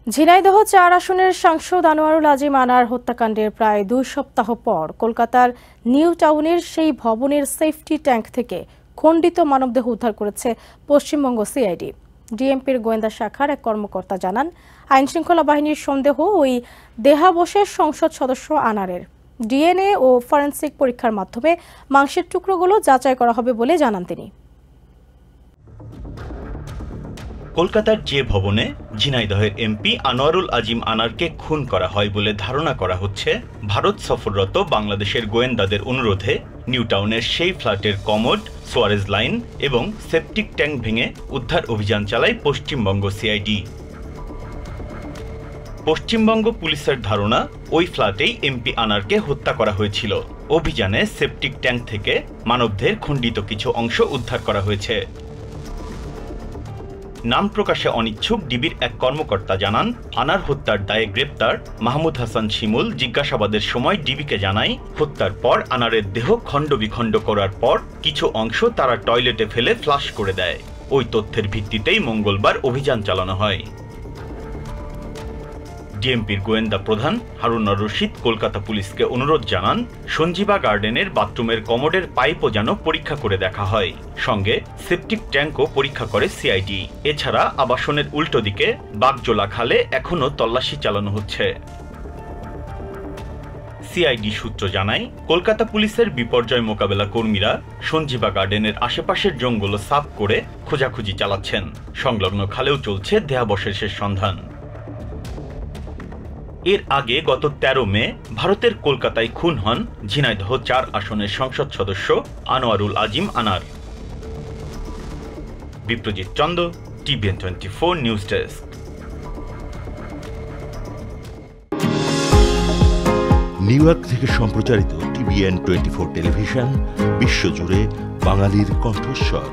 ঝিনাইদহ ৪ আসনের সাংসদ আনোয়ারুল আজিম আনার হত্যাকাণ্ডের প্রায় ২ সপ্তাহ পর কলকাতার নিউ টাউনের সেই ভবনের সেফটি ট্যাঙ্ক থেকে খণ্ডিত মানবদেহ উদ্ধার করেছে পশ্চিমবঙ্গ সিআইডি। ডিএমপির গোয়েন্দা শাখার এক কর্মকর্তা জানান, আইনশৃঙ্খলা বাহিনীর সন্দেহ ওই দেহাবশেষ সংসদ সদস্য আনারের। ডিএনএ ও ফরেনসিক পরীক্ষার মাধ্যমে মাংসের টুকরোগুলো যাচাই করা হবে বলে জানান তিনি। কলকাতার যে ভবনে ঝিনাইদহের এমপি আনোয়ারুল আজিম আনারকে খুন করা হয় বলে ধারণা করা হচ্ছে, ভারত সফররত বাংলাদেশের গোয়েন্দাদের অনুরোধে নিউ টাউনের সেই ফ্ল্যাটের কমোড, সোয়ারেজ লাইন এবং সেপটিক ট্যাঙ্ক ভেঙে উদ্ধার অভিযান চালায় পশ্চিমবঙ্গ সিআইডি। পশ্চিমবঙ্গ পুলিশের ধারণা, ওই ফ্ল্যাটেই এমপি আনারকে হত্যা করা হয়েছিল। অভিযানে সেপটিক ট্যাঙ্ক থেকে মানবদেহের খণ্ডিত কিছু অংশ উদ্ধার করা হয়েছে। নাম প্রকাশে অনিচ্ছুক ডিবির এক কর্মকর্তা জানান, আনার হত্যার দায়ে গ্রেপ্তার মাহমুদ হাসান শিমুল জিজ্ঞাসাবাদের সময় ডিবিকে জানায়, হত্যার পর আনারের দেহ খণ্ড বিখণ্ড করার পর কিছু অংশ তারা টয়লেটে ফেলে ফ্লাশ করে দেয়। ওই তথ্যের ভিত্তিতেই মঙ্গলবার অভিযান চালানো হয়। ডিএমপির গোয়েন্দা প্রধান হারুনুর রশিদ কলকাতা পুলিশকে অনুরোধ জানান, সঞ্জীবা গার্ডেনের বাথরুমের কমোডের পাইপও যেন পরীক্ষা করে দেখা হয়। সঙ্গে সেপটিক ট্যাঙ্কও পরীক্ষা করে সিআইডি। এছাড়া আবাসনের উল্টো দিকে বাগজোলা খালে এখনও তল্লাশি চালানো হচ্ছে। সিআইডি সূত্র জানায়, কলকাতা পুলিশের বিপর্যয় মোকাবেলা কর্মীরা সঞ্জীবা গার্ডেনের আশেপাশের জঙ্গল সাফ করে খোঁজাখুঁজি চালাচ্ছেন। সংলগ্ন খালেও চলছে দেহাবশেষের সন্ধান। এর আগে গত ১৩ মে ভারতের কলকাতায় খুন হন ঝিনাইদহ ৪ আসনের সংসদ সদস্য Anwarul Azim Anar. Biprajit Chanda, TVN 24 news desk. New York থেকে সম্প্রচারিত টিভিএন 24 টেলিভিশন বিশ্বজুড়ে বাঙালির কণ্ঠস্বর।